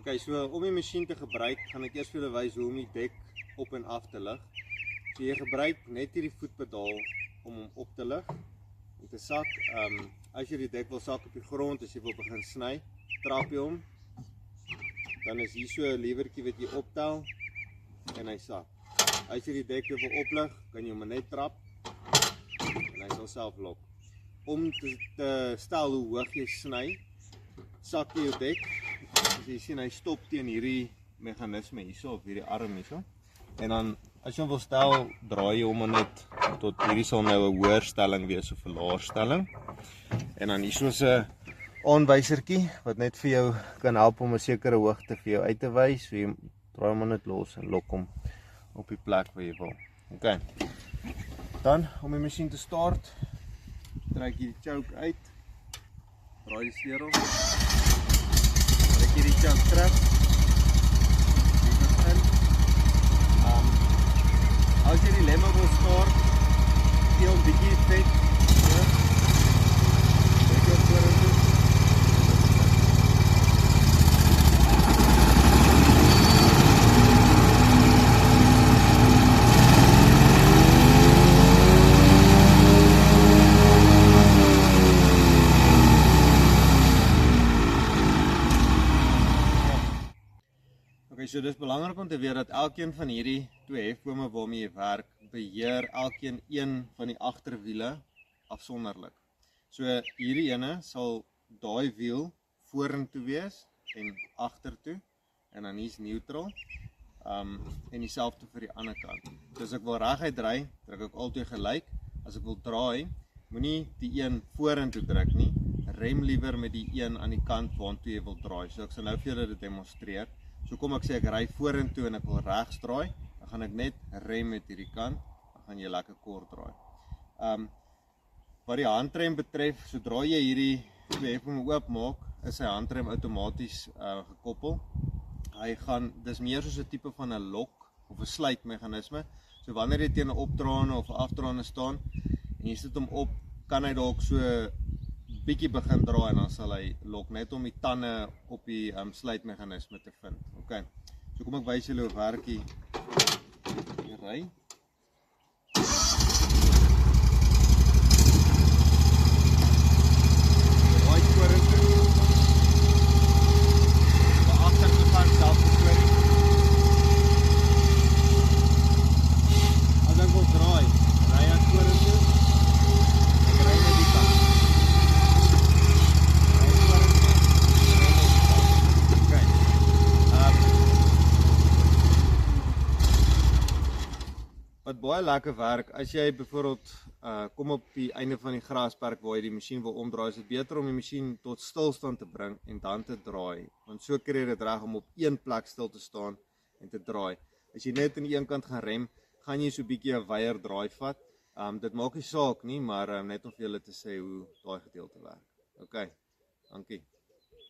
Okay, so om die masjien te gebruik, gaan ek eers vir julle wys hoe om die dek op en af te lig. So jy gebruik net hierdie voetpedaal om hom op te lig en te sak. As jy die dek wil sak op die grond, as jy wil begin sny, trap jy hom. Dan is hier so 'n lewertjie wat jy optel en hy sak. As jy die dek wil oplig, kan jy hom net trap en hy sal self lok. Om te stel hoe hoog jy sny, sak jy jou dek. As jy sien, hy stop teen hierdie meganisme hierso, of hierdie arm hierso. En dan, as jy hom wil stel, draai jy hom net tot hierdie sal nou 'n hoër stelling wees of 'n laer stelling. En dan hierso is 'n aanwysertjie wat net vir jou kan help om 'n sekere hoogte vir jou uit te wys. So jy draai hom net los en lok hom op die plek waar jy wil. Okay. Dan, om die masjien te start, trek jy die choke uit, draai die sleutel, trek jy die choke terug, die begin. As jy die lemme wil start, gee hom bietjie vet, trek jou vorentoe. Okay, so dis belangrik om te weet dat elkeen van hierdie twee hefbome waarmee jy werk, beheer elkeen een van die agterwiele afsonderlik. So hierdie ene sal daai wiel vorentoe wees en agtertoe en dan hier's neutral. En dieselfde vir die ander kant. So as ek wil reguit draai, druk ek altyd gelyk. As ek wil draai, moenie die een vorentoe druk nie. Rem liewer met die een aan die kant waartoe jy wil draai. So ek sal nou vir julle dit demonstreer. So kom ek sê ek ry vorentoe en ek wil regs draai, dan gaan ek net rem met hierdie kant, dan gaan jy lekker kort draai. Wat die handrem betref, sodra jy hierdie twee hefbome oopmaak, is sy handrem outomaties gekoppel. Dis meer soos 'n tipe van 'n lok of 'n sluitmeganisme. So wanneer jy teen 'n opdraande of 'n afdraande staan en jy sit hom op, kan hy dalk so bietjie begin draai en dan sal hy lok, net om die tande op die sluitmeganisme te vind. Okay. So kom ek wys julle hoe werk die ry. Draai vorentoe. Maar agtertoe gaan selfs storie. As ek wil draai, ry ek vorentoe. Ek ry net die kant. Wat baie lekker werk, as jy byvoorbeeld kom op die einde van die grasperk waar jy die masjien wil omdraai, is dit beter om die masjien tot stilstand te bring en dan te draai. Want so kry jy dit reg om op een plek stil te staan en te draai. As jy net aan die een kant gaan rem, gaan jy so 'n bietjie 'n wyeer draai vat. Dit maak nie saak nie, maar net om vir julle te sê hoe daai gedeelte werk. Okay, dankie.